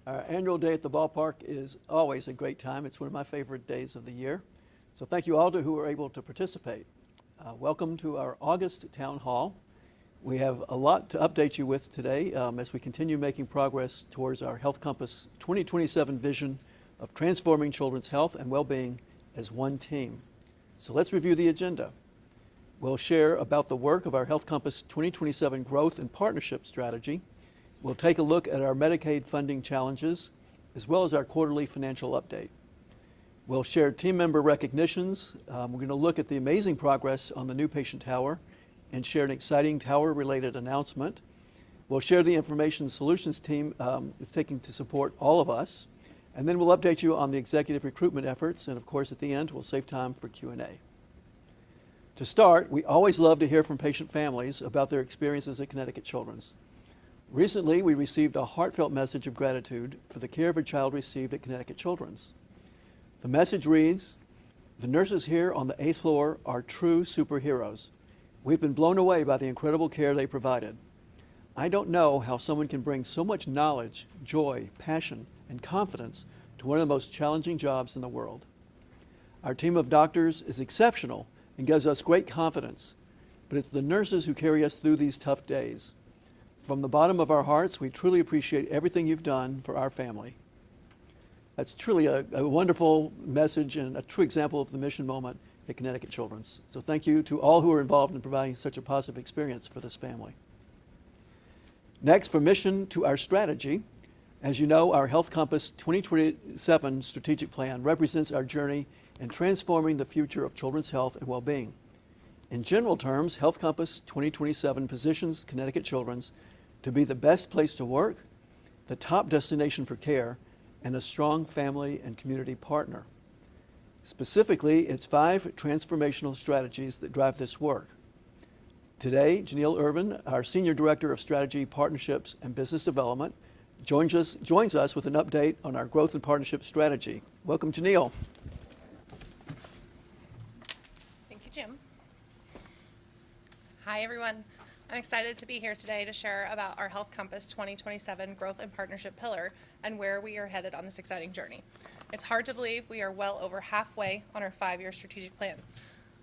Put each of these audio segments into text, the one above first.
Our annual day at the ballpark is always a great time. It's one of my favorite days of the year. So thank you all who were able to participate. Welcome to our August Town Hall. We have a lot to update you with today as we continue making progress towards our Health Compass 2027 vision of transforming children's health and well-being as one team. So let's review the agenda. We'll share about the work of our Health Compass 2027 growth and partnership strategy. We'll take a look at our Medicaid funding challenges, as well as our quarterly financial update. We'll share team member recognitions. We're going to look at the amazing progress on the new patient tower and share an exciting tower-related announcement. We'll share the information solutions team is taking to support all of us. And then we'll update you on the executive recruitment efforts. And of course, at the end, we'll save time for Q&A. To start, we always love to hear from patient families about their experiences at Connecticut Children's. Recently, we received a heartfelt message of gratitude for the care of a child received at Connecticut Children's. The message reads, "The nurses here on the 8th floor are true superheroes. We've been blown away by the incredible care they provided. I don't know how someone can bring so much knowledge, joy, passion, and confidence to one of the most challenging jobs in the world. Our team of doctors is exceptional and gives us great confidence, but it's the nurses who carry us through these tough days. From the bottom of our hearts, we truly appreciate everything you've done for our family." That's truly a wonderful message and a true example of the mission moment at Connecticut Children's. So thank you to all who are involved in providing such a positive experience for this family. Next, from mission to our strategy. As you know, our Health Compass 2027 strategic plan represents our journey in transforming the future of children's health and well-being. In general terms, Health Compass 2027 positions Connecticut Children's to be the best place to work, the top destination for care, and a strong family and community partner. Specifically, it's 5 transformational strategies that drive this work. Today, Janelle Irvin, our Senior Director of Strategy, Partnerships, and Business Development, joins us with an update on our growth and partnership strategy. Welcome, Janelle. Thank you, Jim. Hi, everyone. I'm excited to be here today to share about our Health Compass 2027 growth and partnership pillar and where we are headed on this exciting journey. It's hard to believe we are well over halfway on our 5-year strategic plan.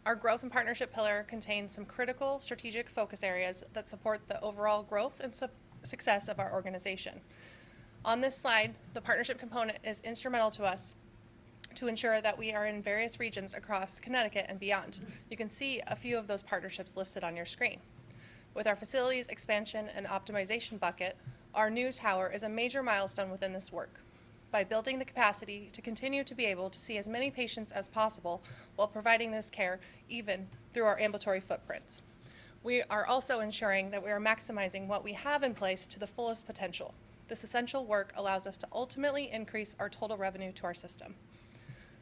Our growth and partnership pillar contains some critical strategic focus areas that support the overall growth and success of our organization. On this slide, the partnership component is instrumental to us to ensure that we are in various regions across Connecticut and beyond. You can see a few of those partnerships listed on your screen. With our facilities expansion and optimization bucket, our new tower is a major milestone within this work. By building the capacity to continue to be able to see as many patients as possible while providing this care even through our ambulatory footprints. We are also ensuring that we are maximizing what we have in place to the fullest potential. This essential work allows us to ultimately increase our total revenue to our system.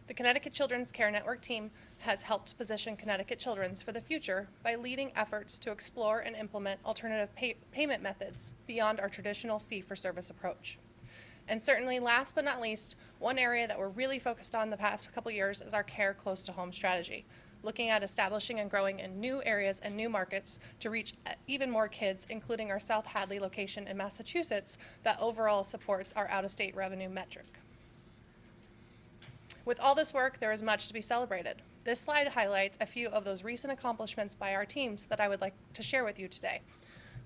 The Connecticut Children's Care Network team has helped position Connecticut Children's for the future by leading efforts to explore and implement alternative payment methods beyond our traditional fee-for-service approach. And certainly, last but not least, one area that we're really focused on the past couple years is our care close to home strategy, looking at establishing and growing in new areas and new markets to reach even more kids, including our South Hadley location in Massachusetts that overall supports our out-of-state revenue metric. With all this work, there is much to be celebrated. This slide highlights a few of those recent accomplishments by our teams that I would like to share with you today.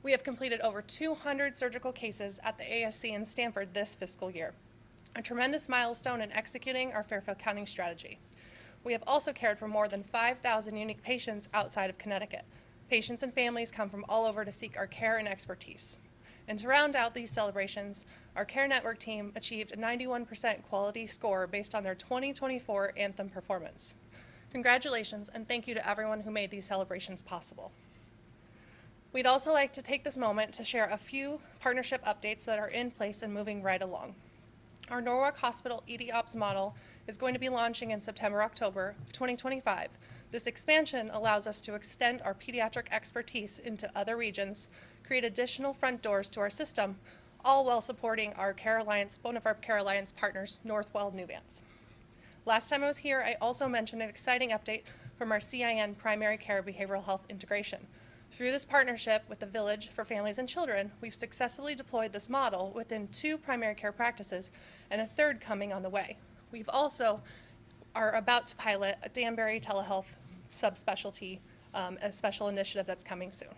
We have completed over 200 surgical cases at the ASC in Stamford this fiscal year, a tremendous milestone in executing our Fairfield County strategy. We have also cared for more than 5,000 unique patients outside of Connecticut. Patients and families come from all over to seek our care and expertise. And to round out these celebrations, our Care Network team achieved a 91% quality score based on their 2024 Anthem performance. Congratulations, and thank you to everyone who made these celebrations possible. We'd also like to take this moment to share a few partnership updates that are in place and moving right along. Our Norwalk Hospital ED Ops model is going to be launching in September-October of 2025. This expansion allows us to extend our pediatric expertise into other regions, create additional front doors to our system, all while supporting our Care Alliance, one of our Care Alliance partners, Northwell Newvance. Last time I was here, I also mentioned an exciting update from our CIN primary care behavioral health integration. Through this partnership with the Village for Families and Children, we've successfully deployed this model within 2 primary care practices and a third coming on the way. We've also are about to pilot a Danbury telehealth subspecialty, a special initiative that's coming soon.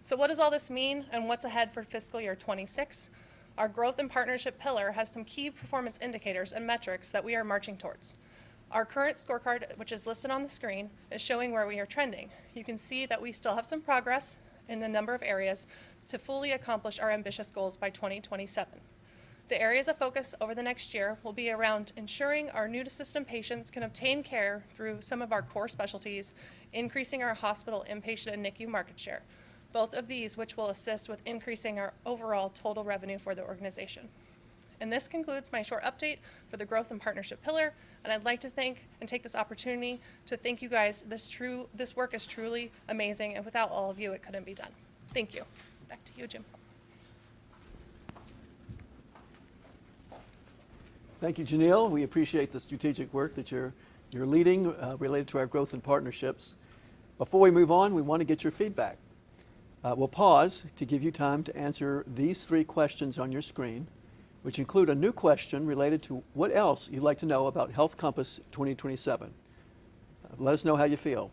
So what does all this mean and what's ahead for fiscal year 26? Our growth and partnership pillar has some key performance indicators and metrics that we are marching towards. Our current scorecard, which is listed on the screen, is showing where we are trending. You can see that we still have some progress in a number of areas to fully accomplish our ambitious goals by 2027. The areas of focus over the next year will be around ensuring our new-to-system patients can obtain care through some of our core specialties, increasing our hospital inpatient and NICU market share, both of these which will assist with increasing our overall total revenue for the organization. And this concludes my short update for the growth and partnership pillar, and I'd like to thank and take this opportunity to thank you guys. This work is truly amazing, and without all of you, it couldn't be done. Thank you. Back to you, Jim. Thank you, Janelle. We appreciate the strategic work that you're leading related to our growth and partnerships. Before we move on, we want to get your feedback. We'll pause to give you time to answer these 3 questions on your screen, which include a new question related to what else you'd like to know about Health Compass 2027. Let us know how you feel.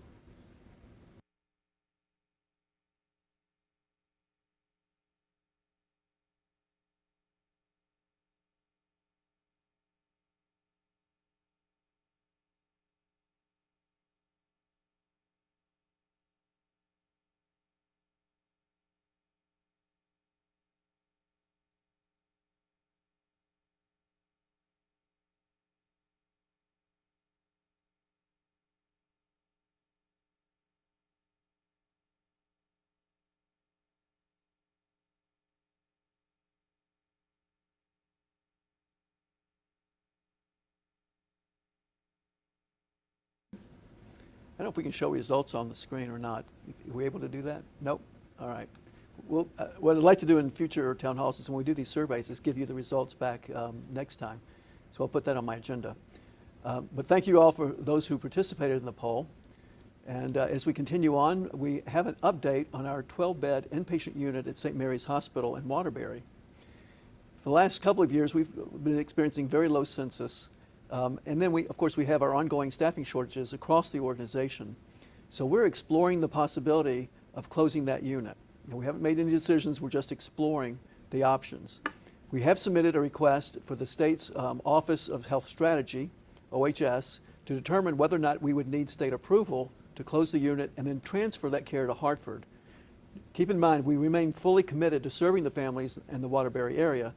I don't know if we can show results on the screen or not. Are we able to do that? Nope. All right. Well, what I'd like to do in future town halls is when we do these surveys is give you the results back next time. So I'll put that on my agenda. But thank you all for those who participated in the poll. And as we continue on, we have an update on our 12-bed inpatient unit at St. Mary's Hospital in Waterbury. For the last couple of years, we've been experiencing very low census. And then of course, we have our ongoing staffing shortages across the organization. So we're exploring the possibility of closing that unit. And we haven't made any decisions, we're just exploring the options. We have submitted a request for the state's Office of Health Strategy, OHS, to determine whether or not we would need state approval to close the unit and then transfer that care to Hartford. Keep in mind, we remain fully committed to serving the families in the Waterbury area.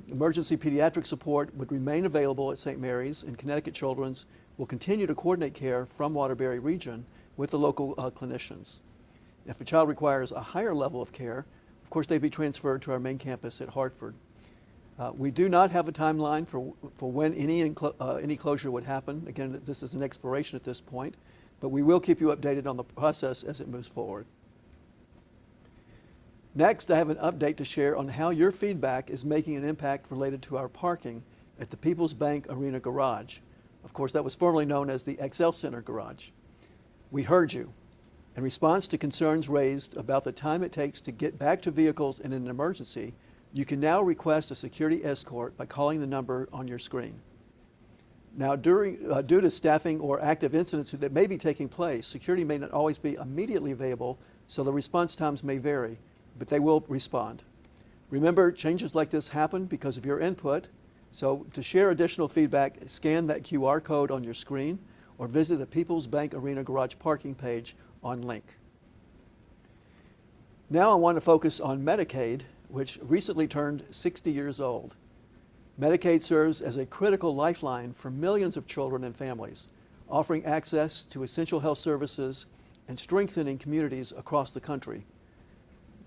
Emergency pediatric support would remain available at St. Mary's, and Connecticut Children's will continue to coordinate care from Waterbury region with the local clinicians. If a child requires a higher level of care, of course they'd be transferred to our main campus at Hartford. We do not have a timeline for when any closure would happen. Again, this is an exploration at this point, but we will keep you updated on the process as it moves forward. Next, I have an update to share on how your feedback is making an impact related to our parking at the People's Bank Arena Garage. Of course, that was formerly known as the XL Center Garage. We heard you. In response to concerns raised about the time it takes to get back to vehicles in an emergency, you can now request a security escort by calling the number on your screen. Now, due to staffing or active incidents that may be taking place, security may not always be immediately available, so the response times may vary, but they will respond. Remember, changes like this happen because of your input, so to share additional feedback, scan that QR code on your screen or visit the People's Bank Arena Garage parking page on link. Now I want to focus on Medicaid, which recently turned 60 years old. Medicaid serves as a critical lifeline for millions of children and families, offering access to essential health services and strengthening communities across the country.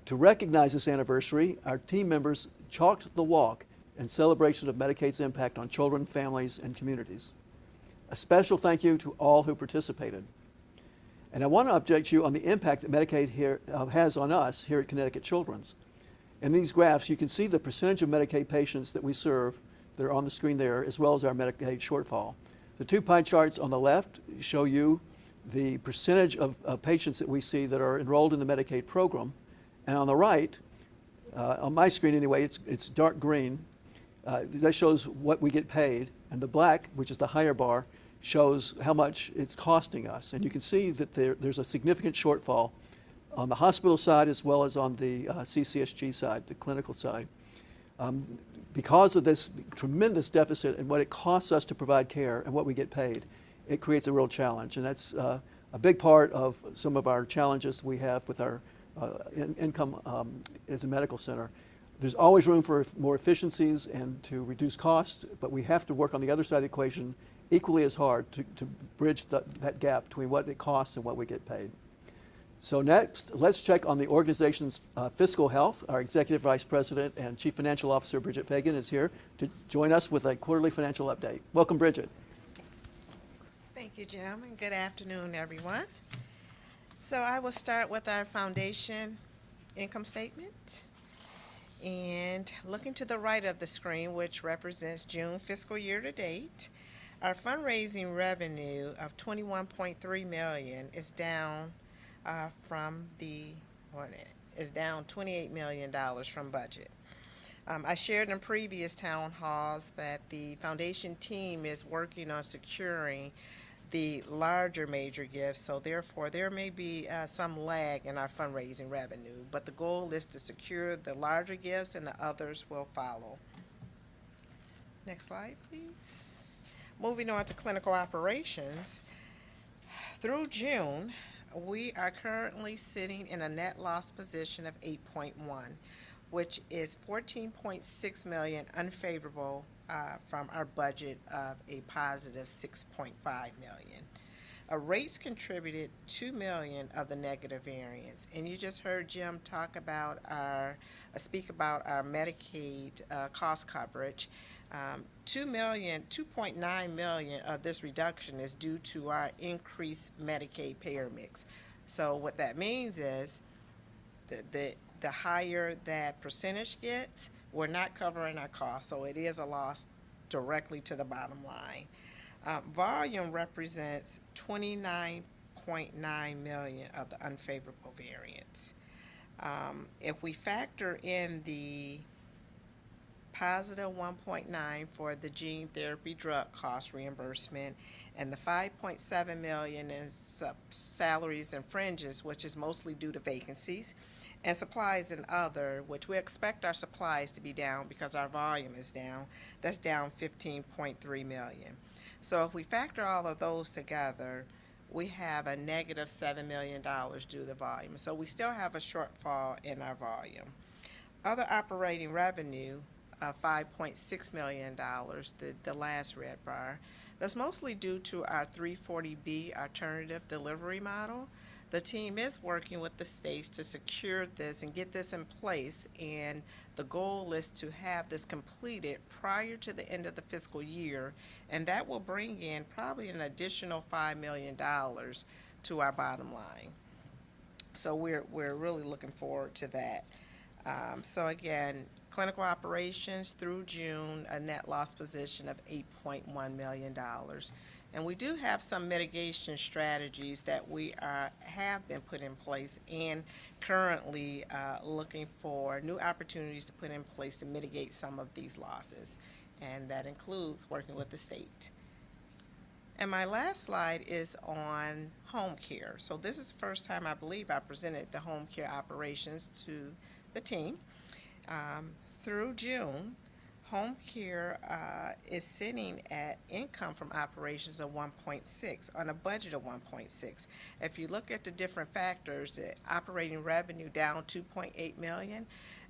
To recognize this anniversary, our team members chalked the walk in celebration of Medicaid's impact on children, families, and communities. A special thank you to all who participated. And I want to update you on the impact that Medicaid has on us here at Connecticut Children's. In these graphs, you can see the percentage of Medicaid patients that we serve that are on the screen there, as well as our Medicaid shortfall. The 2 pie charts on the left show you the percentage of patients that we see that are enrolled in the Medicaid program. And on the right, on my screen anyway, it's dark green. That shows what we get paid. And the black, which is the higher bar, shows how much it's costing us. And you can see that there's a significant shortfall on the hospital side as well as on the CCSG side, the clinical side. Because of this tremendous deficit and what it costs us to provide care and what we get paid, it creates a real challenge. And that's a big part of some of our challenges we have with our income as a medical center. There's always room for more efficiencies and to reduce costs, but we have to work on the other side of the equation equally as hard to bridge that gap between what it costs and what we get paid. So next, let's check on the organization's fiscal health. Our Executive Vice President and Chief Financial Officer, Bridget Fagan, is here to join us with a quarterly financial update. Welcome, Bridget. Thank you, Jim, and good afternoon, everyone. So I will start with our foundation income statement. And looking to the right of the screen, which represents June fiscal year to date, our fundraising revenue of $21.3 million is down down $28 million from budget. I shared in previous town halls that the foundation team is working on securing the larger major gifts, so therefore there may be some lag in our fundraising revenue, but the goal is to secure the larger gifts and the others will follow. Next slide, please. Moving on to clinical operations. Through June, we are currently sitting in a net loss position of 8.1, which is 14.6 million unfavorable from our budget of a positive 6.5 million. Rates contributed 2 million of the negative variance, and you just heard Jim talk about speak about our Medicaid cost coverage. 2.9 million of this reduction is due to our increased Medicaid payer mix. So what that means is the higher that percentage gets, we're not covering our costs, so it is a loss directly to the bottom line. Volume represents 29.9 million of the unfavorable variance. If we factor in the positive 1.9 for the gene therapy drug cost reimbursement and the 5.7 million in salaries and fringes, which is mostly due to vacancies, and supplies and other, which we expect our supplies to be down because our volume is down, that's down 15.3 million. So if we factor all of those together, we have a negative $7 million due to the volume. So we still have a shortfall in our volume. Other operating revenue of $5.6 million, the last red bar, that's mostly due to our 340B alternative delivery model. The team is working with the states to secure this and get this in place, and the goal is to have this completed prior to the end of the fiscal year, and that will bring in probably an additional $5 million to our bottom line. So we're really looking forward to that. So again, clinical operations through June, a net loss position of $8.1 million. And we do have some mitigation strategies that we have been put in place and currently looking for new opportunities to put in place to mitigate some of these losses. And that includes working with the state. And my last slide is on home care. So this is the first time I believe I presented the home care operations to the team. Through June, home care is sitting at income from operations of 1.6 on a budget of 1.6. If you look at the different factors, the operating revenue down 2.8 million,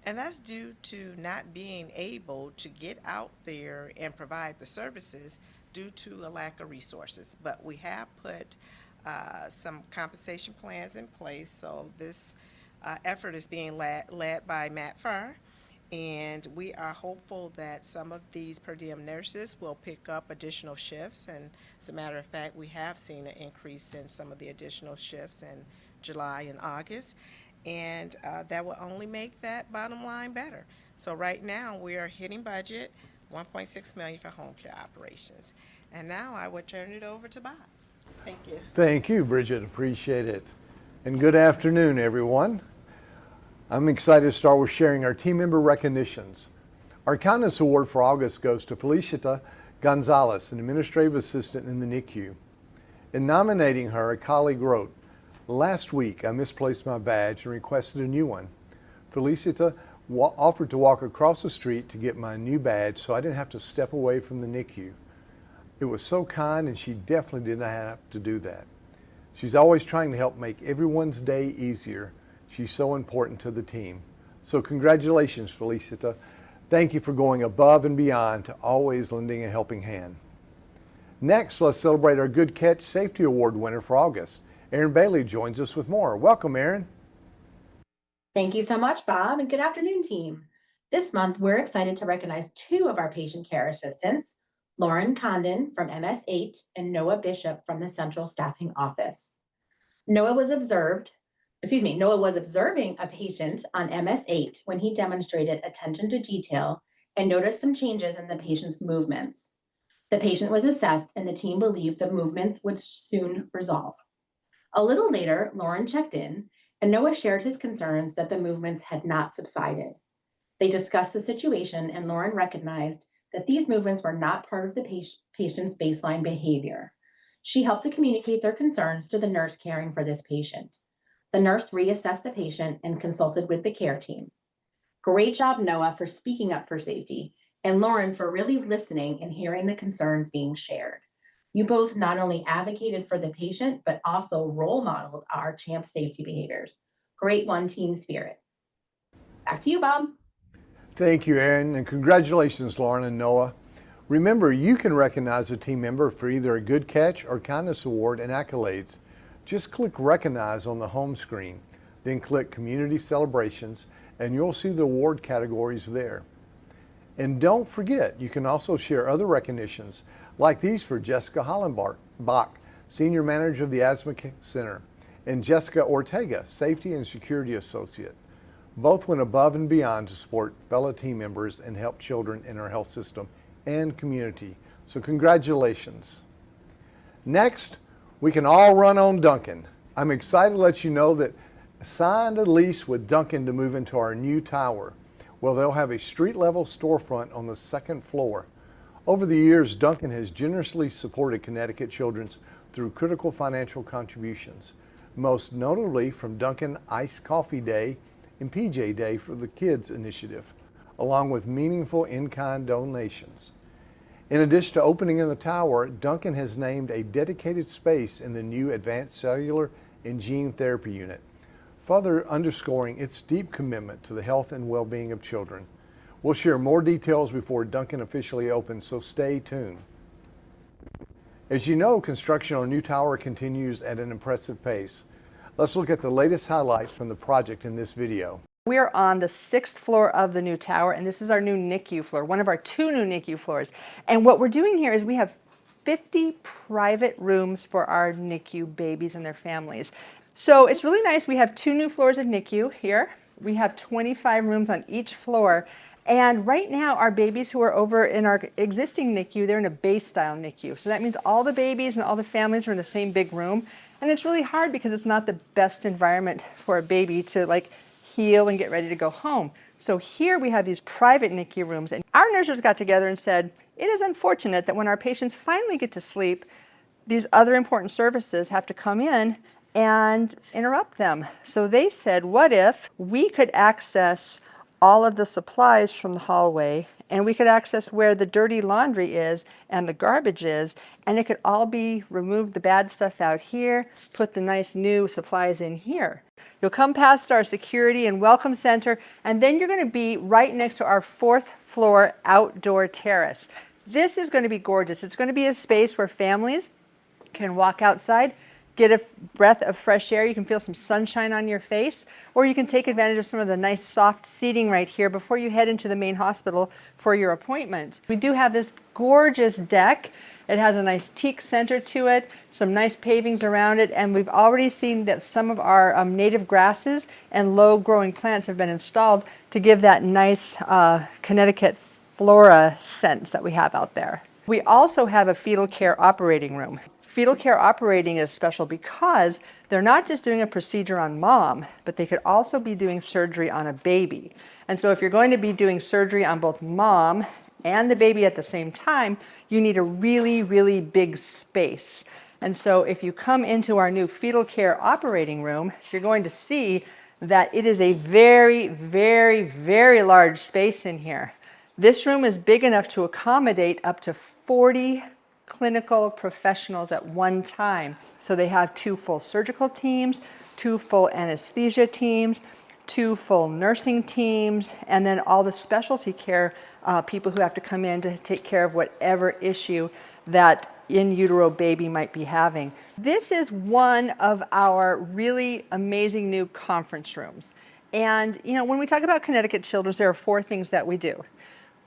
and that's due to not being able to get out there and provide the services due to a lack of resources. But we have put some compensation plans in place, so this effort is being led by Matt Farr. And we are hopeful that some of these per diem nurses will pick up additional shifts. And as a matter of fact, we have seen an increase in some of the additional shifts in July and August. And that will only make that bottom line better. So right now we are hitting budget, $1.6 million for home care operations. And now I would turn it over to Bob. Thank you. Thank you, Bridget. Appreciate it. And good afternoon, everyone. I'm excited to start with sharing our team member recognitions. Our kindness award for August goes to Felicita Gonzalez, an administrative assistant in the NICU. In nominating her, a colleague wrote, "Last week I misplaced my badge and requested a new one. Felicita offered to walk across the street to get my new badge so I didn't have to step away from the NICU. It was so kind, and she definitely did not have to do that. She's always trying to help make everyone's day easier. She's so important to the team." So congratulations, Felicita. Thank you for going above and beyond to always lending a helping hand. Next, let's celebrate our Good Catch Safety Award winner for August. Erin Bailey joins us with more. Welcome, Erin. Thank you so much, Bob, and good afternoon, team. This month, we're excited to recognize two of our patient care assistants, Lauren Condon from MS8 and Noah Bishop from the Central Staffing Office. Noah was observing a patient on MS8 when he demonstrated attention to detail and noticed some changes in the patient's movements. The patient was assessed and the team believed the movements would soon resolve. A little later, Lauren checked in and Noah shared his concerns that the movements had not subsided. They discussed the situation and Lauren recognized that these movements were not part of the patient's baseline behavior. She helped to communicate their concerns to the nurse caring for this patient. The nurse reassessed the patient and consulted with the care team. Great job, Noah, for speaking up for safety, and Lauren for really listening and hearing the concerns being shared. You both not only advocated for the patient, but also role modeled our CHAMP safety behaviors. Great one team spirit. Back to you, Bob. Thank you, Erin, and congratulations, Lauren and Noah. Remember, you can recognize a team member for either a Good Catch or Kindness Award and accolades. Just click Recognize on the home screen, then click Community Celebrations, and you'll see the award categories there. And don't forget, you can also share other recognitions, like these for Jessica Hollenbach, Senior Manager of the Asthma Center, and Jessica Ortega, Safety and Security Associate. Both went above and beyond to support fellow team members and help children in our health system and community. So congratulations. Next, we can all run on Duncan. I'm excited to let you know that I signed a lease with Duncan to move into our new tower. Well, they'll have a street-level storefront on the second floor. Over the years, Duncan has generously supported Connecticut children through critical financial contributions, most notably from Duncan Iced Coffee Day and PJ Day for the Kids initiative, along with meaningful in-kind donations. In addition to opening in the tower, Duncan has named a dedicated space in the new Advanced Cellular and Gene Therapy Unit, further underscoring its deep commitment to the health and well-being of children. We'll share more details before Duncan officially opens, so stay tuned. As you know, construction on a new tower continues at an impressive pace. Let's look at the latest highlights from the project in this video. We are on the 6th floor of the new tower, and this is our new NICU floor, one of our 2 new NICU floors. And what we're doing here is we have 50 private rooms for our NICU babies and their families. So it's really nice. We have 2 new floors of NICU here. We have 25 rooms on each floor. And right now, our babies who are over in our existing NICU, they're in a base-style NICU. So that means all the babies and all the families are in the same big room. And it's really hard because it's not the best environment for a baby to heal and get ready to go home. So here we have these private NICU rooms, and our nurses got together and said, it is unfortunate that when our patients finally get to sleep, these other important services have to come in and interrupt them. So they said, what if we could access all of the supplies from the hallway, and we could access where the dirty laundry is and the garbage is, and it could all be removed, the bad stuff out here, put the nice new supplies in here. You'll come past our security and welcome center, and then you're going to be right next to our 4th floor outdoor terrace. This is going to be gorgeous. It's going to be a space where families can walk outside, get a breath of fresh air. You can feel some sunshine on your face, or you can take advantage of some of the nice soft seating right here before you head into the main hospital for your appointment. We do have this gorgeous deck. It has a nice teak center to it, some nice pavings around it, and we've already seen that some of our native grasses and low-growing plants have been installed to give that nice Connecticut flora scent that we have out there. We also have a fetal care operating room. Fetal care operating is special because they're not just doing a procedure on mom, but they could also be doing surgery on a baby. And so if you're going to be doing surgery on both mom and the baby at the same time, you need a really, really big space. And so if you come into our new fetal care operating room, you're going to see that it is a very, very, very large space in here. This room is big enough to accommodate up to 40 clinical professionals at one time. So they have 2 full surgical teams, 2 full anesthesia teams, 2 full nursing teams, and then all the specialty care people who have to come in to take care of whatever issue that in utero baby might be having. This is one of our really amazing new conference rooms. And you know, when we talk about Connecticut Children's, there are 4 things that we do.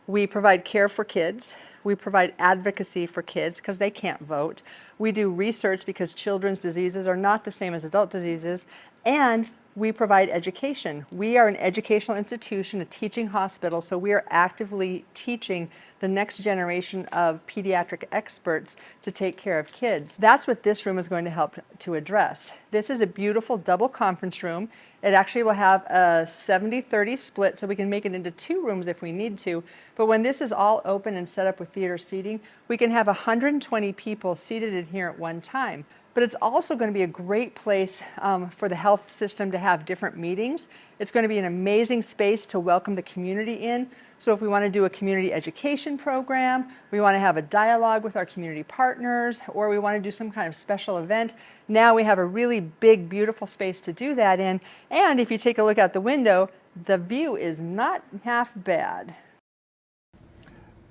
We provide care for kids. We provide advocacy for kids because they can't vote. We do research because children's diseases are not the same as adult diseases. And we provide education. We are an educational institution, a teaching hospital, so we are actively teaching the next generation of pediatric experts to take care of kids. That's what this room is going to help to address. This is a beautiful double conference room. It actually will have a 70-30 split, so we can make it into 2 rooms if we need to. But when this is all open and set up with theater seating, we can have 120 people seated in here at one time. But it's also going to be a great place for the health system to have different meetings. It's going to be an amazing space to welcome the community in. So if we want to do a community education program, we want to have a dialogue with our community partners, or we want to do some kind of special event, now we have a really big, beautiful space to do that in. And if you take a look out the window, the view is not half bad.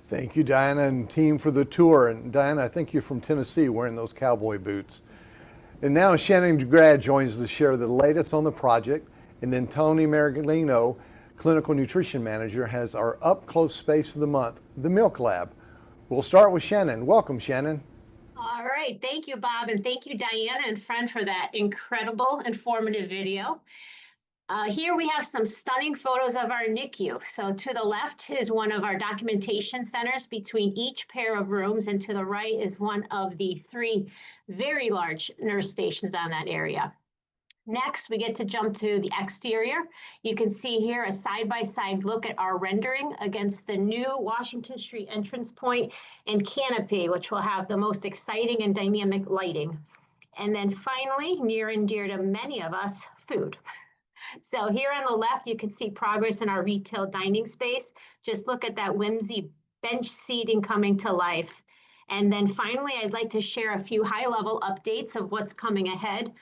Thank you, Diana and team, for the tour. And Diana, I think you're from Tennessee wearing those cowboy boots. And now Shannon DeGrad joins us to share the latest on the project. And then Tony Margolino, Clinical Nutrition Manager, has our up-close space of the month, the Milk Lab. We'll start with Shannon. Welcome, Shannon. All right. Thank you, Bob, and thank you, Diana and Fred, for that incredible, informative video. Here we have some stunning photos of our NICU. So to the left is one of our documentation centers between each pair of rooms, and to the right is one of the 3 very large nurse stations on that area. Next, we get to jump to the exterior. You can see here a side-by-side look at our rendering against the new Washington Street entrance point and canopy, which will have the most exciting and dynamic lighting. And then finally, near and dear to many of us, food. So here on the left, you can see progress in our retail dining space. Just look at that whimsy bench seating coming to life. And then finally, I'd like to share a few high-level updates of what's coming ahead.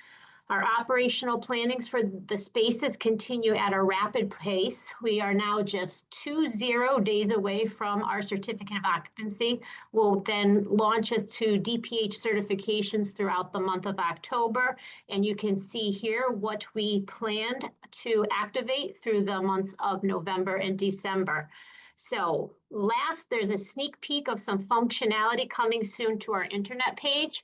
Our operational plannings for the spaces continue at a rapid pace. We are now just 20 days away from our certificate of occupancy. We'll then launch us to DPH certifications throughout the month of October. And you can see here what we planned to activate through the months of November and December. So last, there's a sneak peek of some functionality coming soon to our internet page.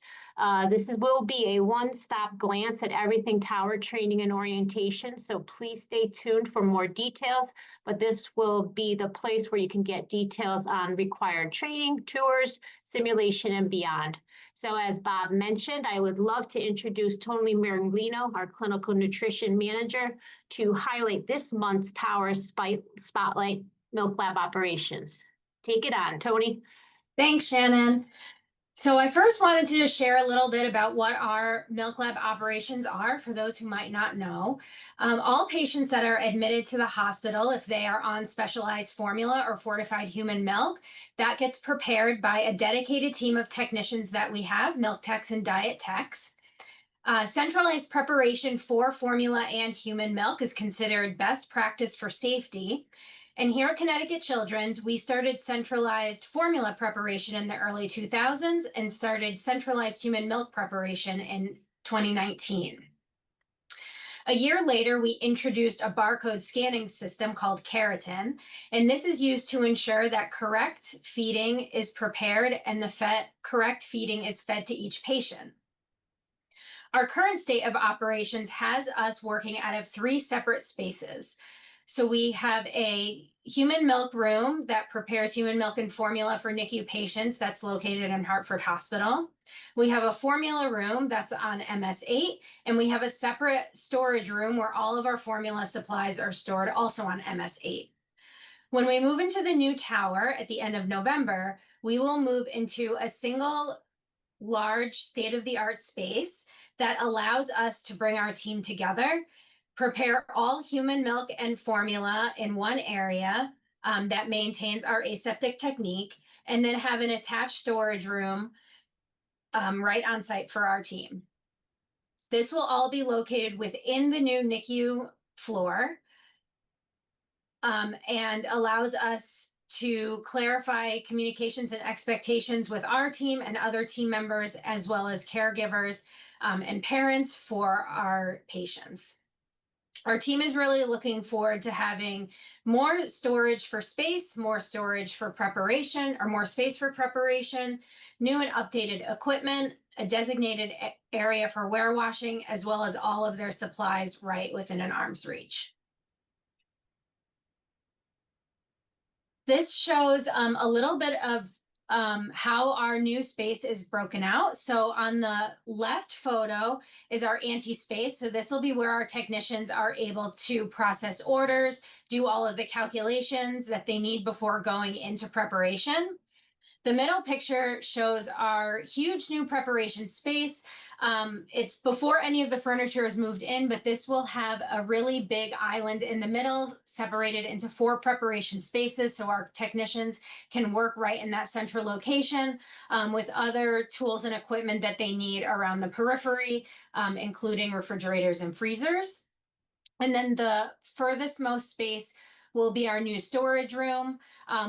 This will be a one-stop glance at everything tower training and orientation. So please stay tuned for more details, but this will be the place where you can get details on required training, tours, simulation, and beyond. So as Bob mentioned, I would love to introduce Tony Margolino, our Clinical Nutrition Manager, to highlight this month's Tower Spotlight Milk Lab operations. Take it on, Tony. Thanks, Shannon. So I first wanted to just share a little bit about what our Milk Lab operations are for those who might not know. All patients that are admitted to the hospital, if they are on specialized formula or fortified human milk, that gets prepared by a dedicated team of technicians that we have, milk techs and diet techs. Centralized preparation for formula and human milk is considered best practice for safety. And here at Connecticut Children's, we started centralized formula preparation in the early 2000s and started centralized human milk preparation in 2019. A year later, we introduced a barcode scanning system called Keratin, and this is used to ensure that correct feeding is prepared and the correct feeding is fed to each patient. Our current state of operations has us working out of 3 separate spaces. So we have a human milk room that prepares human milk and formula for NICU patients that's located in Hartford Hospital. We have a formula room that's on MS8, and we have a separate storage room where all of our formula supplies are stored also on MS8. When we move into the new tower at the end of November, we will move into a single large state-of-the-art space that allows us to bring our team together, prepare all human milk and formula in one area that maintains our aseptic technique, and then have an attached storage room right on site for our team. This will all be located within the new NICU floor and allows us to clarify communications and expectations with our team and other team members, as well as caregivers and parents for our patients. Our team is really looking forward to having more storage for space, more storage for preparation, or more space for preparation, new and updated equipment, a designated area for warewashing, as well as all of their supplies right within an arm's reach. This shows a little bit of how our new space is broken out. So on the left photo is our ante space. So this will be where our technicians are able to process orders, do all of the calculations that they need before going into preparation. The middle picture shows our huge new preparation space. It's before any of the furniture is moved in, but this will have a really big island in the middle, separated into 4 preparation spaces, so our technicians can work right in that central location with other tools and equipment that they need around the periphery, including refrigerators and freezers. And then the furthest most space will be our new storage room,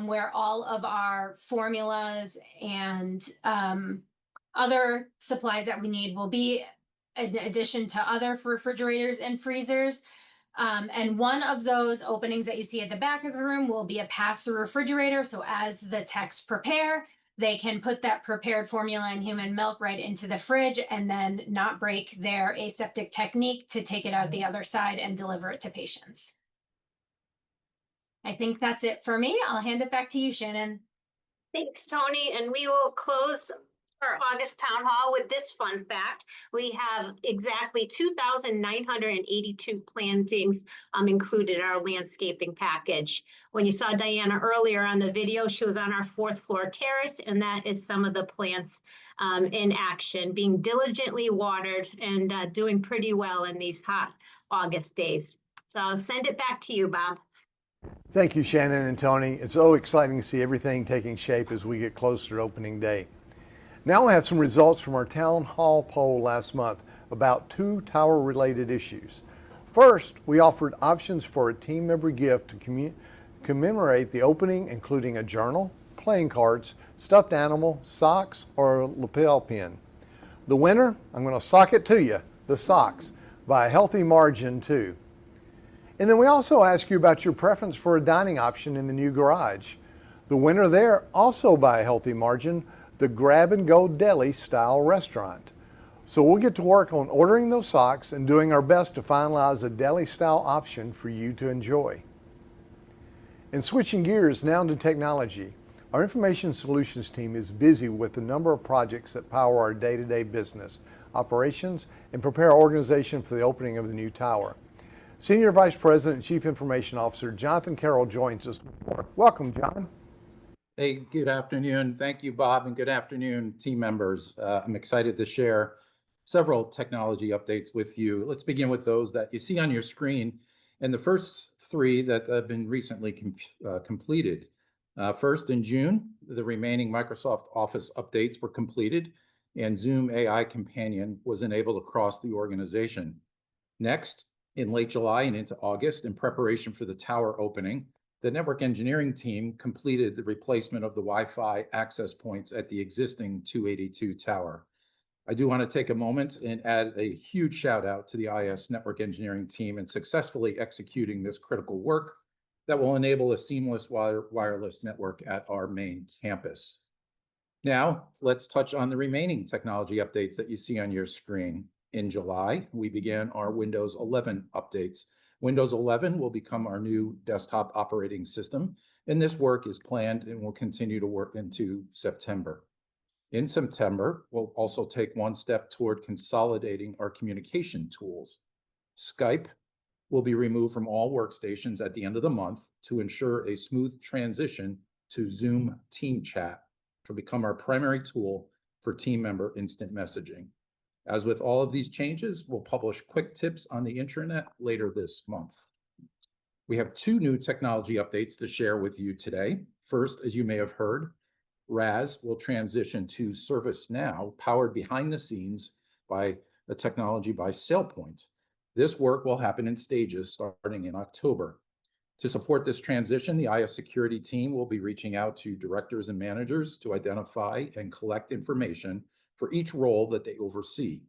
where all of our formulas and other supplies that we need will be in addition to other refrigerators and freezers. And one of those openings that you see at the back of the room will be a pass-through refrigerator. So as the techs prepare, they can put that prepared formula and human milk right into the fridge and then not break their aseptic technique to take it out the other side and deliver it to patients. I think that's it for me. I'll hand it back to you, Shannon. Thanks, Tony. And we will close our August town hall with this fun fact. We have exactly 2,982 plantings included in our landscaping package. When you saw Diana earlier on the video, she was on our 4th floor terrace, and that is some of the plants in action, being diligently watered and doing pretty well in these hot August days. So I'll send it back to you, Bob. Thank you, Shannon and Tony. It's so exciting to see everything taking shape as we get closer to opening day. Now we have some results from our town hall poll last month about 2 tower-related issues. First, we offered options for a team member gift to commemorate the opening, including a journal, playing cards, stuffed animal, socks, or a lapel pin. The winner, I'm going to sock it to you, the socks, by a healthy margin too. And then we also ask you about your preference for a dining option in the new garage. The winner there, also by a healthy margin, the grab-and-go deli style restaurant. So we'll get to work on ordering those socks and doing our best to finalize a deli style option for you to enjoy. And switching gears now to technology, our information solutions team is busy with a number of projects that power our day-to-day business, operations, and prepare our organization for the opening of the new tower. Senior Vice President and Chief Information Officer Jonathan Carroll joins us. Welcome, John. Hey, good afternoon. Thank you, Bob, and good afternoon, team members. I'm excited to share several technology updates with you. Let's begin with those that you see on your screen, and the first 3 that have been recently completed. First, in June, the remaining Microsoft Office updates were completed, and Zoom AI Companion was enabled across the organization. Next, in late July and into August, in preparation for the tower opening, the network engineering team completed the replacement of the Wi-Fi access points at the existing 282 tower. I do want to take a moment and add a huge shout out to the IS network engineering team in successfully executing this critical work that will enable a seamless wireless network at our main campus. Now, let's touch on the remaining technology updates that you see on your screen. In July, we began our Windows 11 updates, Windows 11 will become our new desktop operating system, and this work is planned and will continue to work into September. In September, we'll also take one step toward consolidating our communication tools. Skype will be removed from all workstations at the end of the month to ensure a smooth transition to Zoom Team Chat, which will become our primary tool for team member instant messaging. As with all of these changes, we'll publish quick tips on the intranet later this month. We have two new technology updates to share with you today. First, as you may have heard, RAS will transition to ServiceNow, powered behind the scenes by the technology by SailPoint. This work will happen in stages starting in October. To support this transition, the IS security team will be reaching out to directors and managers to identify and collect information for each role that they oversee.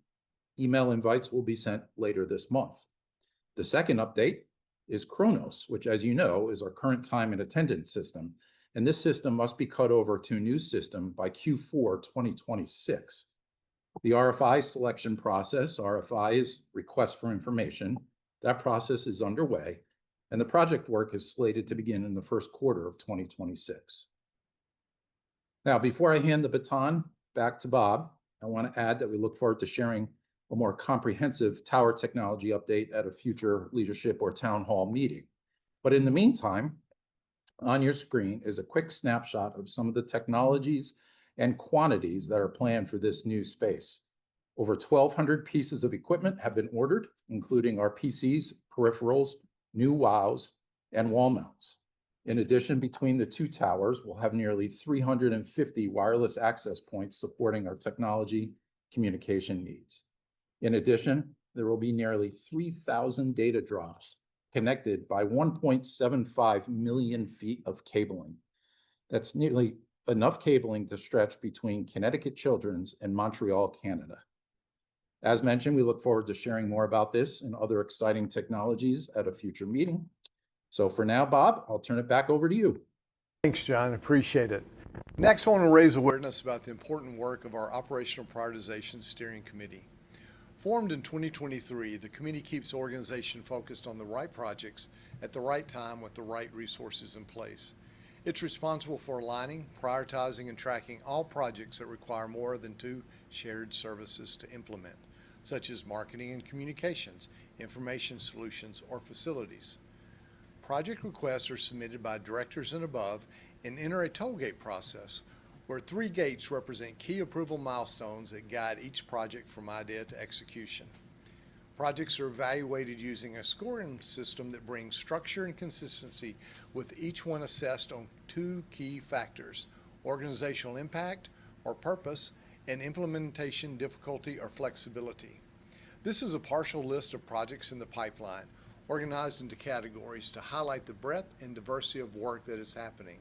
Email invites will be sent later this month. The second update is Kronos, which, as you know, is our current time and attendance system. And this system must be cut over to a new system by Q4 2026. The RFI selection process, RFI is request for information. That process is underway, and the project work is slated to begin in the first quarter of 2026. Now, before I hand the baton back to Bob, I want to add that we look forward to sharing a more comprehensive tower technology update at a future leadership or town hall meeting. But in the meantime, on your screen is a quick snapshot of some of the technologies and quantities that are planned for this new space. Over 1,200 pieces of equipment have been ordered, including our PCs, peripherals, new WOWs, and wall mounts. In addition, between the two towers, we'll have nearly 350 wireless access points supporting our technology communication needs. In addition, there will be nearly 3,000 data drops connected by 1.75 million feet of cabling. That's nearly enough cabling to stretch between Connecticut Children's and Montreal, Canada. As mentioned, we look forward to sharing more about this and other exciting technologies at a future meeting. So for now, Bob, I'll turn it back over to you. Thanks, John. Appreciate it. Next, I want to raise awareness about the important work of our Operational Prioritization Steering Committee. Formed in 2023, the committee keeps the organization focused on the right projects at the right time with the right resources in place. It's responsible for aligning, prioritizing, and tracking all projects that require more than two shared services to implement, such as marketing and communications, information solutions, or facilities. Project requests are submitted by directors and above and enter a tollgate process, where 3 gates represent key approval milestones that guide each project from idea to execution. Projects are evaluated using a scoring system that brings structure and consistency, with each one assessed on 2 key factors: organizational impact or purpose, and implementation difficulty or flexibility. This is a partial list of projects in the pipeline, organized into categories to highlight the breadth and diversity of work that is happening.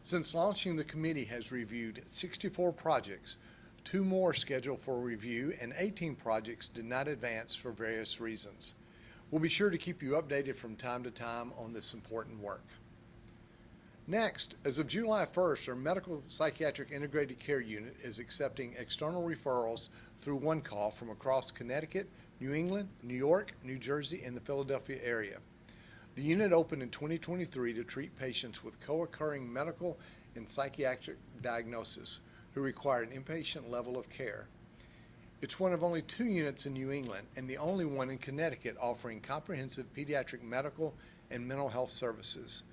Since launching, the committee has reviewed 64 projects, 2 more scheduled for review, and 18 projects did not advance for various reasons. We'll be sure to keep you updated from time to time on this important work. Next, as of July 1st, our Medical Psychiatric Integrated Care Unit is accepting external referrals through OneCall from across Connecticut, New England, New York, New Jersey, and the Philadelphia area. The unit opened in 2023 to treat patients with co-occurring medical and psychiatric diagnosis who require an inpatient level of care. It's one of only 2 units in New England and the only one in Connecticut offering comprehensive pediatric medical and mental health services.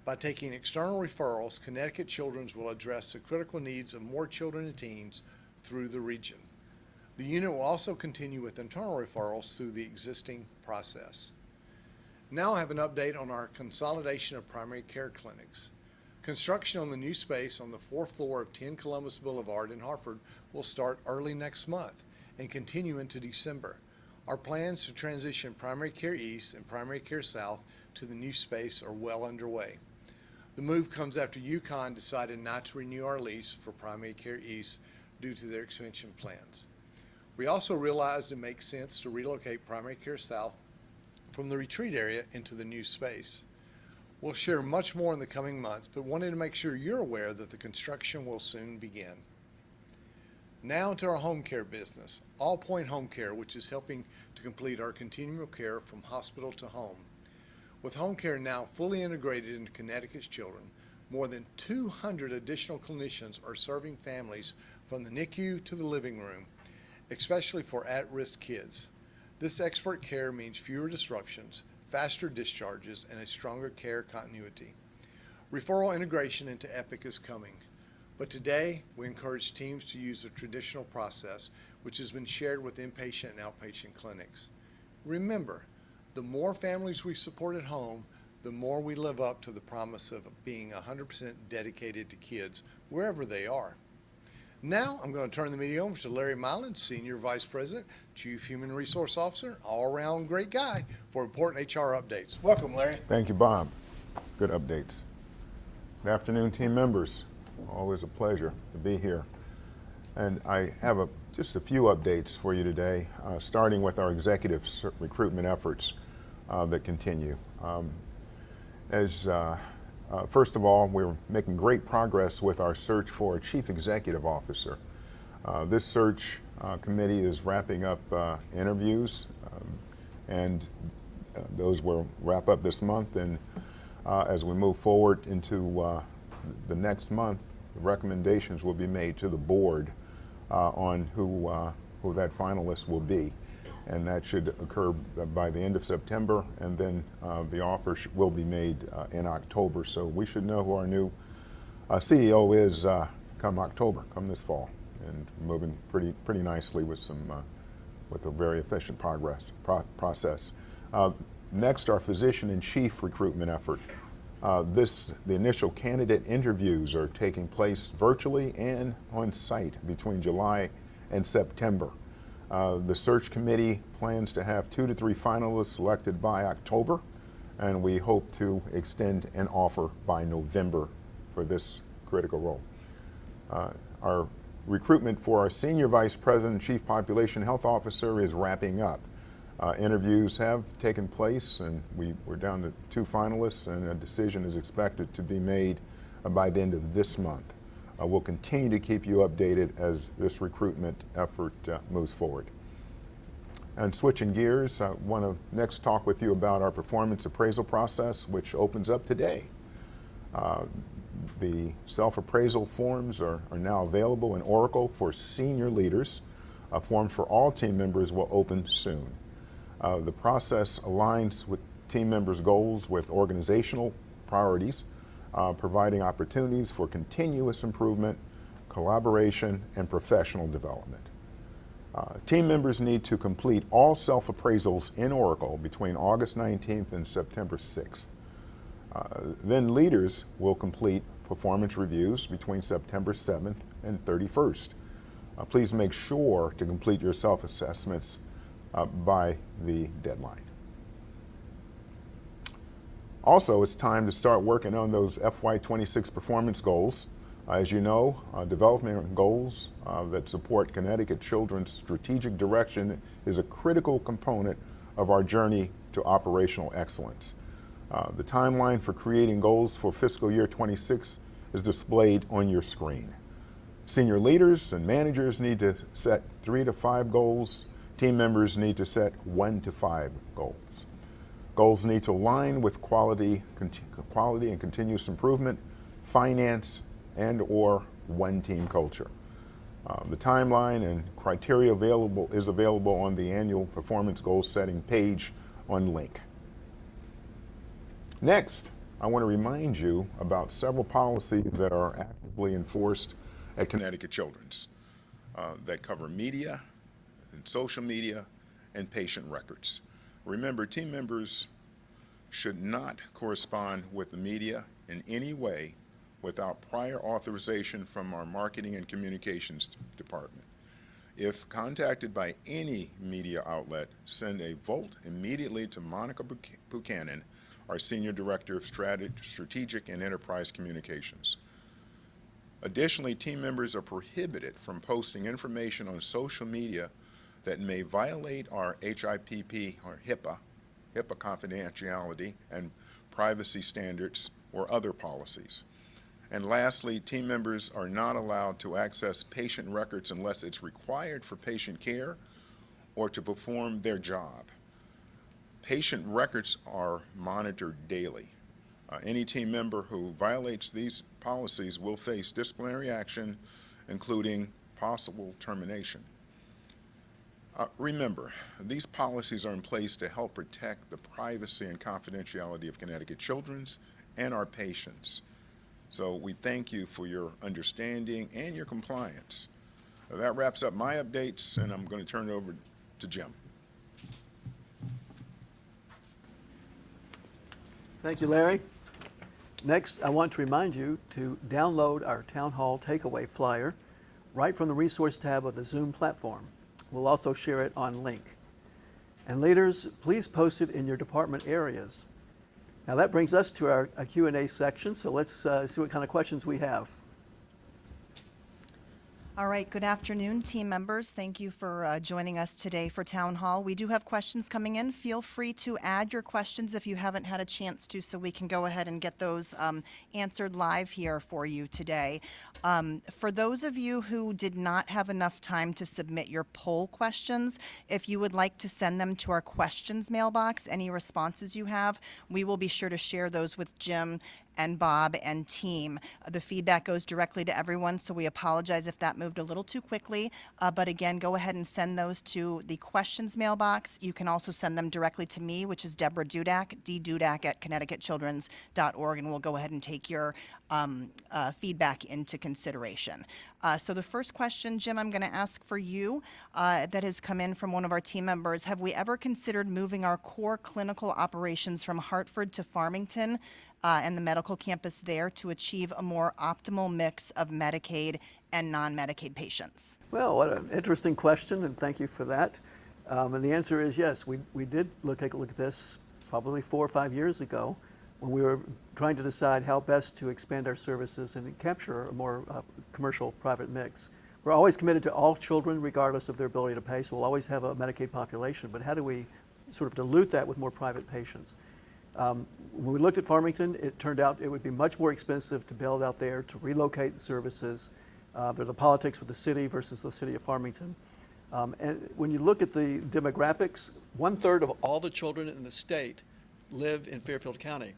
By taking external referrals, Connecticut Children's will address the critical needs of more children and teens through the region. The unit will also continue with internal referrals through the existing process. Now I have an update on our consolidation of primary care clinics. Construction on the new space on the 4th floor of 10 Columbus Boulevard in Hartford will start early next month and continue into December. Our plans to transition Primary Care East and Primary Care South to the new space are well underway. The move comes after UConn decided not to renew our lease for Primary Care East due to their expansion plans. We also realized it makes sense to relocate Primary Care South from the retreat area into the new space. We'll share much more in the coming months, but wanted to make sure you're aware that the construction will soon begin. Now to our home care business, All Point Home Care, which is helping to complete our continuum of care from hospital to home. With home care now fully integrated into Connecticut's children, more than 200 additional clinicians are serving families from the NICU to the living room, especially for at-risk kids. This expert care means fewer disruptions, faster discharges, and a stronger care continuity. Referral integration into Epic is coming, but today we encourage teams to use the traditional process, which has been shared with inpatient and outpatient clinics. Remember, the more families we support at home, the more we live up to the promise of being 100% dedicated to kids wherever they are. Now I'm going to turn the meeting over to Larry Mylan, Senior Vice President, Chief Human Resource Officer, all-around great guy, for important HR updates. Welcome, Larry. Thank you, Bob. Good updates. Good afternoon, team members. Always a pleasure to be here. And I have just a few updates for you today, starting with our executive recruitment efforts that continue. First of all, we're making great progress with our search for a Chief Executive Officer. This search committee is wrapping up interviews, and those will wrap up this month. And as we move forward into the next month, the recommendations will be made to the board on who that finalist will be. And that should occur by the end of September, and then the offer will be made in October. So we should know who our new CEO is come October, come this fall, and moving pretty nicely with a very efficient process. Next, our physician-in-chief recruitment effort. The initial candidate interviews are taking place virtually and on site between July and September. The search committee plans to have 2 to 3 finalists selected by October, and we hope to extend an offer by November for this critical role. Our recruitment for our Senior Vice President and Chief Population Health Officer is wrapping up. Interviews have taken place, and we're down to 2 finalists, and a decision is expected to be made by the end of this month. We'll continue to keep you updated as this recruitment effort moves forward. And switching gears, I want to next talk with you about our performance appraisal process, which opens up today. The self-appraisal forms are now available in Oracle for senior leaders. A form for all team members will open soon. The process aligns with team members' goals with organizational priorities, providing opportunities for continuous improvement, collaboration, and professional development. Team members need to complete all self-appraisals in Oracle between August 19th and September 6th. Then leaders will complete performance reviews between September 7th and 31st. Please make sure to complete your self-assessments by the deadline. Also, it's time to start working on those FY26 performance goals. As you know, development goals that support Connecticut children's strategic direction is a critical component of our journey to operational excellence. The timeline for creating goals for fiscal year 26 is displayed on your screen. Senior leaders and managers need to set 3 to 5 goals. Team members need to set 1 to 5 goals. Goals need to align with quality and continuous improvement, finance, and/or one team culture. The timeline and criteria is available on the annual performance goal setting page on Link. Next, I want to remind you about several policies that are actively enforced at Connecticut Children's that cover media and social media and patient records. Remember, team members should not correspond with the media in any way without prior authorization from our marketing and communications department. If contacted by any media outlet, send a vote immediately to Monica Buchanan, our Senior Director of Strategic and Enterprise Communications. Additionally, team members are prohibited from posting information on social media that may violate our HIPP or HIPAA confidentiality and privacy standards or other policies. And lastly, team members are not allowed to access patient records unless it's required for patient care or to perform their job. Patient records are monitored daily. Any team member who violates these policies will face disciplinary action, including possible termination. Remember, these policies are in place to help protect the privacy and confidentiality of Connecticut children's and our patients. So we thank you for your understanding and your compliance. That wraps up my updates, and I'm going to turn it over to Jim. Thank you, Larry. Next, I want to remind you to download our Town Hall takeaway flyer right from the resource tab of the Zoom platform. We'll also share it on Link. And leaders, please post it in your department areas. Now that brings us to our Q&A section, so let's see what kind of questions we have. All right, good afternoon, team members. Thank you for joining us today for Town Hall. We do have questions coming in. Feel free to add your questions if you haven't had a chance to, so we can go ahead and get those answered live here for you today. For those of you who did not have enough time to submit your poll questions, if you would like to send them to our questions mailbox, any responses you have, we will be sure to share those with Jim and Bob and team. The feedback goes directly to everyone, so we apologize if that moved a little too quickly. But again, go ahead and send those to the questions mailbox. You can also send them directly to me, which is Deborah Dudak, ddudak@connecticutchildrens.org, and we'll go ahead and take your feedback into consideration. So the first question, Jim, I'm going to ask for you that has come in from one of our team members. Have we ever considered moving our core clinical operations from Hartford to Farmington and the medical campus there to achieve a more optimal mix of Medicaid and non-Medicaid patients? Well, what an interesting question, and thank you for that. And the answer is yes, we did take a look at this probably 4 or 5 years ago when we were trying to decide how best to expand our services and capture a more commercial private mix. We're always committed to all children regardless of their ability to pay, so we'll always have a Medicaid population, but how do we sort of dilute that with more private patients? When we looked at Farmington, it turned out it would be much more expensive to build out there, to relocate the services. There are the politics with the city versus the city of Farmington. And when you look at the demographics, 1/3 of all the children in the state live in Fairfield County.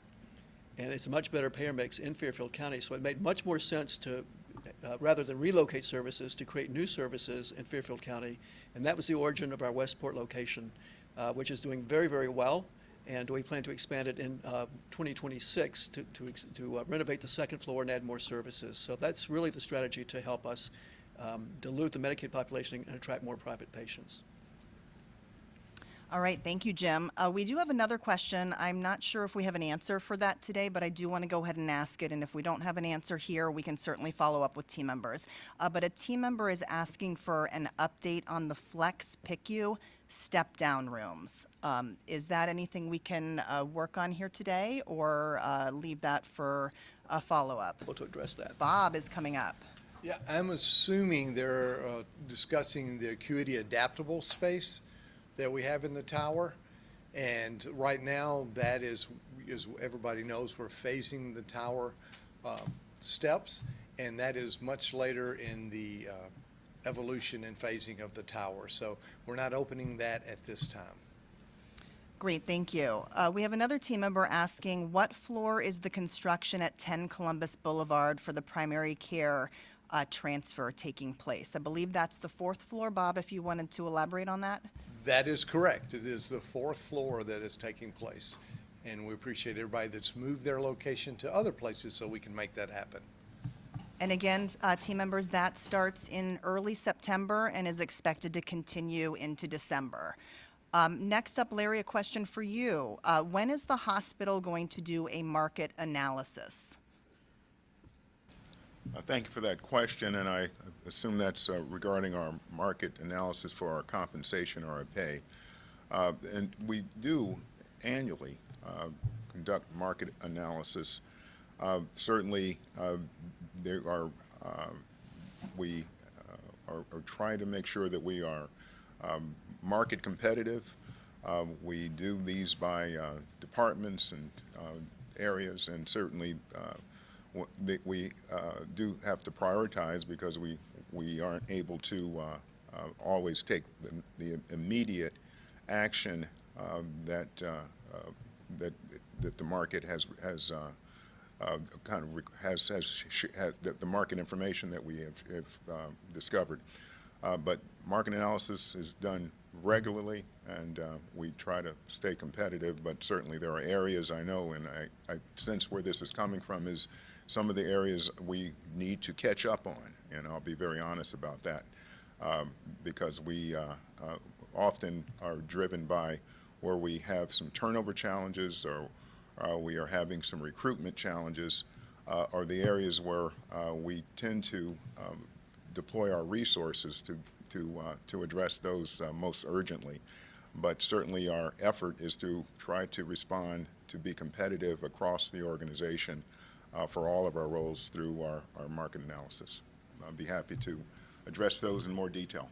And it's a much better payer mix in Fairfield County, so it made much more sense to, rather than relocate services, to create new services in Fairfield County. And that was the origin of our Westport location, which is doing very, very well. And we plan to expand it in 2026 to renovate the second floor and add more services. So that's really the strategy to help us dilute the Medicaid population and attract more private patients. All right, thank you, Jim. We do have another question. I'm not sure if we have an answer for that today, but I do want to go ahead and ask it. And if we don't have an answer here, we can certainly follow up with team members. But a team member is asking for an update on the Flex PICU step-down rooms. Is that anything we can work on here today, or leave that for a follow-up? Able to address that. Bob is coming up. Yeah, I'm assuming they're discussing the acuity adaptable space that we have in the tower. And right now, that is, as everybody knows, we're phasing the tower steps, and that is much later in the evolution and phasing of the tower. So we're not opening that at this time. Great, thank you. We have another team member asking, what floor is the construction at 10 Columbus Boulevard for the primary care transfer taking place? I believe that's the 4th floor. Bob, if you wanted to elaborate on that. That is correct. It is the 4th floor that is taking place. And we appreciate everybody that's moved their location to other places so we can make that happen. And again, team members, that starts in early September and is expected to continue into December. Next up, Larry, a question for you. When is the hospital going to do a market analysis? Thank you for that question, and I assume that's regarding our market analysis for our compensation or our pay. And we do annually conduct market analysis. Certainly, there are we are trying to make sure that we are market competitive. We do these by departments and areas, and certainly we do have to prioritize because we aren't able to always take the immediate action that that the market has the market information that we have discovered. But market analysis is done regularly, and we try to stay competitive, but certainly there are areas I know, and I sense where this is coming from, is some of the areas we need to catch up on, and I'll be very honest about that, because we often are driven by where we have some turnover challenges, or we are having some recruitment challenges, are the areas where we tend to deploy our resources to address those most urgently. But certainly our effort is to try to respond to be competitive across the organization for all of our roles through our market analysis. I'll be happy to address those in more detail.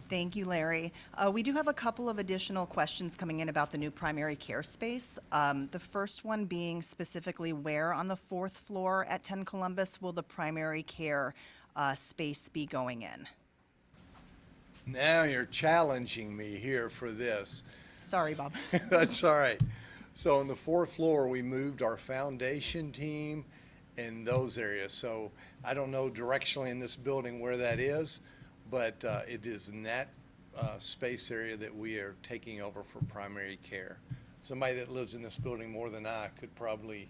Thank you, Larry. We do have a couple of additional questions coming in about the new primary care space. The first one being specifically where on the 4th floor at 10 Columbus will the primary care space be going in? Now you're challenging me here for this. Sorry, Bob. That's all right. So on the 4th floor, we moved our foundation team in those areas. So I don't know directionally in this building where that is, but it is in that space area that we are taking over for primary care. Somebody that lives in this building more than I could probably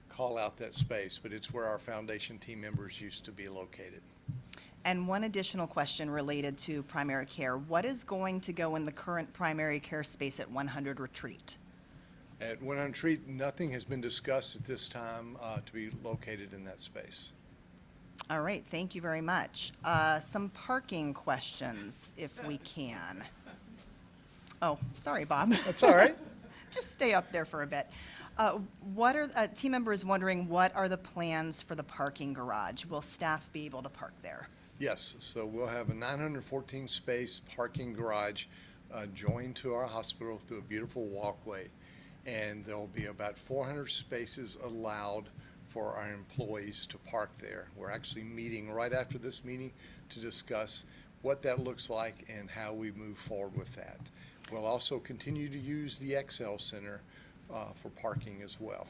call out that space, but it's where our foundation team members used to be located. And one additional question related to primary care. What is going to go in the current primary care space at 100 Retreat? At 100 Retreat, nothing has been discussed at this time to be located in that space. All right, thank you very much. Some parking questions, if we can. Oh, sorry, Bob. That's all right. Just stay up there for a bit. What are team members wondering? What are the plans for the parking garage? Will staff be able to park there? Yes, so we'll have a 914 space parking garage joined to our hospital through a beautiful walkway, and there'll be about 400 spaces allowed for our employees to park there. We're actually meeting right after this meeting to discuss what that looks like and how we move forward with that. We'll also continue to use the XL Center for parking as well.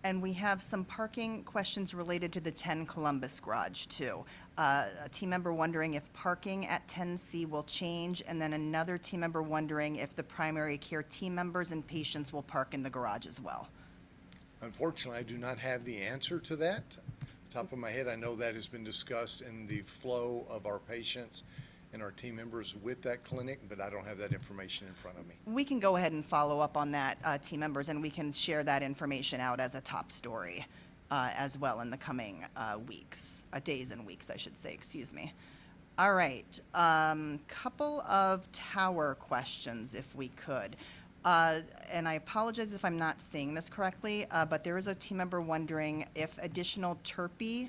And we have some parking questions related to the 10 Columbus garage too. A team member wondering if parking at 10C will change, and then another team member wondering if the primary care team members and patients will park in the garage as well. Unfortunately, I do not have the answer to that. Top of my head, I know that has been discussed in the flow of our patients and our team members with that clinic, but I don't have that information in front of me. We can go ahead and follow up on that, team members, and we can share that information out as a top story as well in the coming weeks, days and weeks, I should say, excuse me. All right, couple of tower questions, if we could. And I apologize if I'm not saying this correctly, but there is a team member wondering if additional Terpy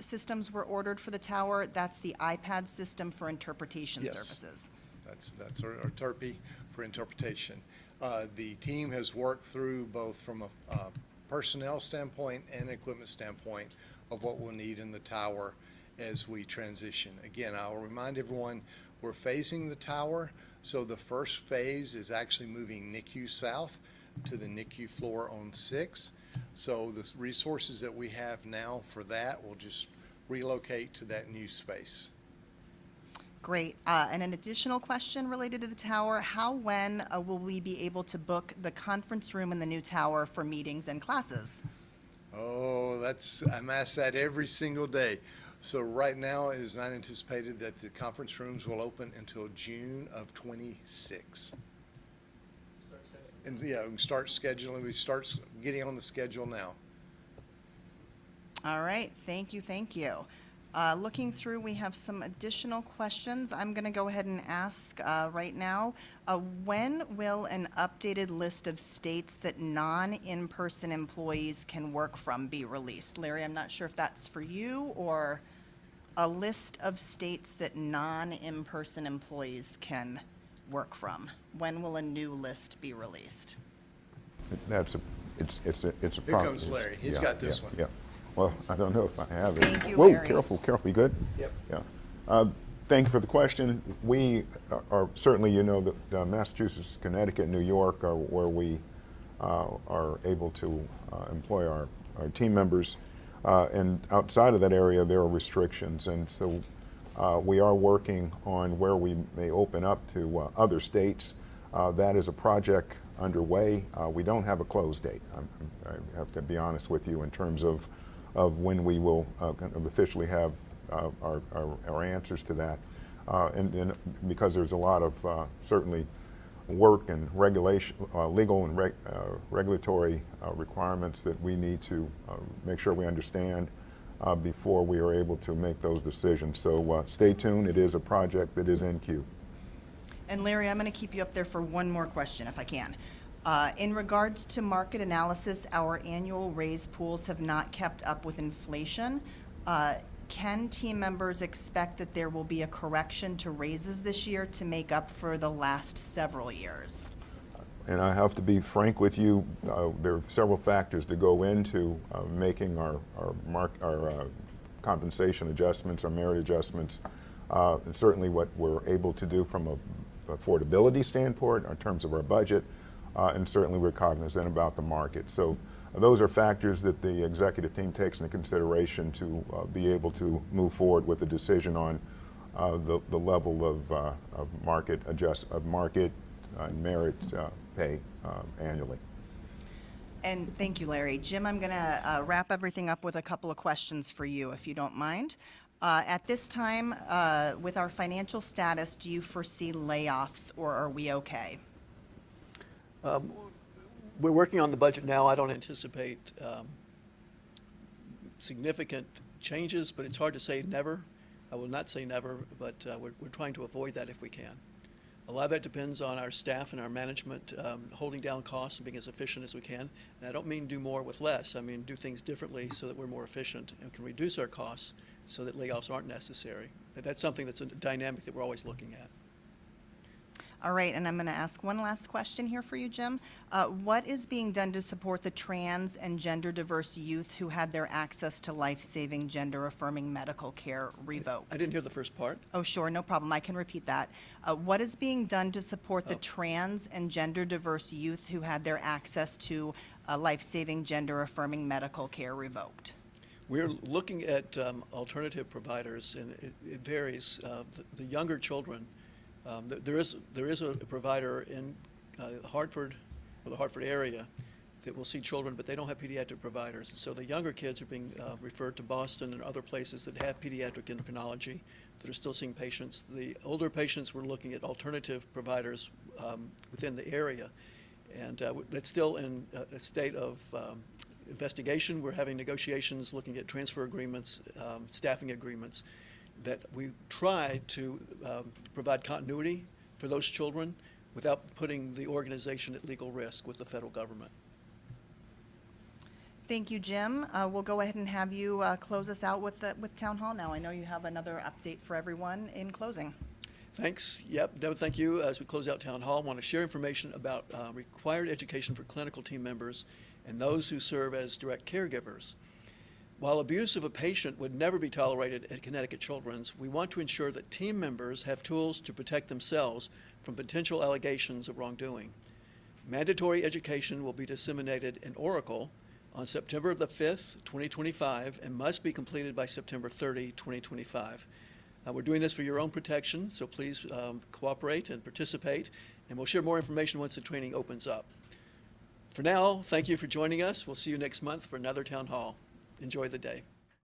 systems were ordered for the tower. That's the iPad system for interpretation services. That's our Terpy for interpretation. The team has worked through both from a personnel standpoint and equipment standpoint of what we'll need in the tower as we transition. Again, I'll remind everyone, we're phasing the tower. So the first phase is actually moving NICU south to the NICU floor on 6. So the resources that we have now for that will just relocate to that new space. Great. And an additional question related to the tower, when will we be able to book the conference room in the new tower for meetings and classes? Oh, I'm asked that every single day. So right now, it is not anticipated that the conference rooms will open until June of 26. And yeah, we can start scheduling. We start getting on the schedule now. All right, thank you, thank you. Looking through, we have some additional questions. I'm going to go ahead and ask right now. When will an updated list of states that non-in-person employees can work from be released? Larry, I'm not sure if that's for you, or a list of states that non-in-person employees can work from. When will a new list be released? It's a Here problem. comes Larry. He's got this one. Yeah. Well, I don't know if I have it. Thank you, Whoa, Larry. careful. You good? Yep. Yeah. Thank you for the question. We are certainly, you know, that Massachusetts, Connecticut, New York are where we are able to employ our team members. And outside of that area, there are restrictions. And so we are working on where we may open up to other states. That is a project underway. We don't have a close date. I have to be honest with you in terms of when we will kind of officially have our answers to that. And because there's a lot of certainly work and regulation, legal and regulatory requirements that we need to make sure we understand before we are able to make those decisions. So stay tuned. It is a project that is in queue. And Larry, I'm going to keep you up there for one more question if I can. In regards to market analysis, our annual raise pools have not kept up with inflation. Can team members expect that there will be a correction to raises this year to make up for the last several years? And I have to be frank with you, there are several factors that go into making our compensation adjustments, our merit adjustments, and certainly what we're able to do from a affordability standpoint in terms of our budget, and certainly we're cognizant about the market. So those are factors that the executive team takes into consideration to be able to move forward with a decision on the level of market and merit pay annually. And thank you, Larry. Jim, I'm going to wrap everything up with a couple of questions for you, if you don't mind. At this time, with our financial status, do you foresee layoffs, or are we okay? We're working on the budget now. I don't anticipate significant changes, but it's hard to say never. I will not say never, but we're trying to avoid that if we can. A lot of that depends on our staff and our management holding down costs and being as efficient as we can. And I don't mean do more with less. I mean do things differently so that we're more efficient and can reduce our costs so that layoffs aren't necessary. That's something that's a dynamic that we're always looking at. All right, and I'm going to ask one last question here for you, Jim. What is being done to support the trans and gender diverse youth who had their access to life-saving, gender-affirming medical care revoked? I didn't hear the first part. Oh, sure, no problem. I can repeat that. What is being done to support the trans and gender diverse youth who had their access to life-saving, gender-affirming medical care revoked? We're looking at alternative providers, and it varies. The younger children, there is a provider in Hartford, or the Hartford area, that will see children, but they don't have pediatric providers. And so the younger kids are being referred to Boston and other places that have pediatric endocrinology that are still seeing patients. The older patients, we're looking at alternative providers within the area. And that's still in a state of investigation. We're having negotiations looking at transfer agreements, staffing agreements, that we try to provide continuity for those children without putting the organization at legal risk with the federal government. Thank you, Jim. We'll go ahead and have you close us out with Town Hall now. I know you have another update for everyone in closing. Thanks. Yep, Deb, thank you. As we close out Town Hall, I want to share information about required education for clinical team members and those who serve as direct caregivers. While abuse of a patient would never be tolerated at Connecticut Children's, we want to ensure that team members have tools to protect themselves from potential allegations of wrongdoing. Mandatory education will be disseminated in Oracle on September the 5th, 2025, and must be completed by September 30, 2025. We're doing this for your own protection, so please cooperate and participate, and we'll share more information once the training opens up. For now, thank you for joining us. We'll see you next month for another Town Hall. Enjoy the day.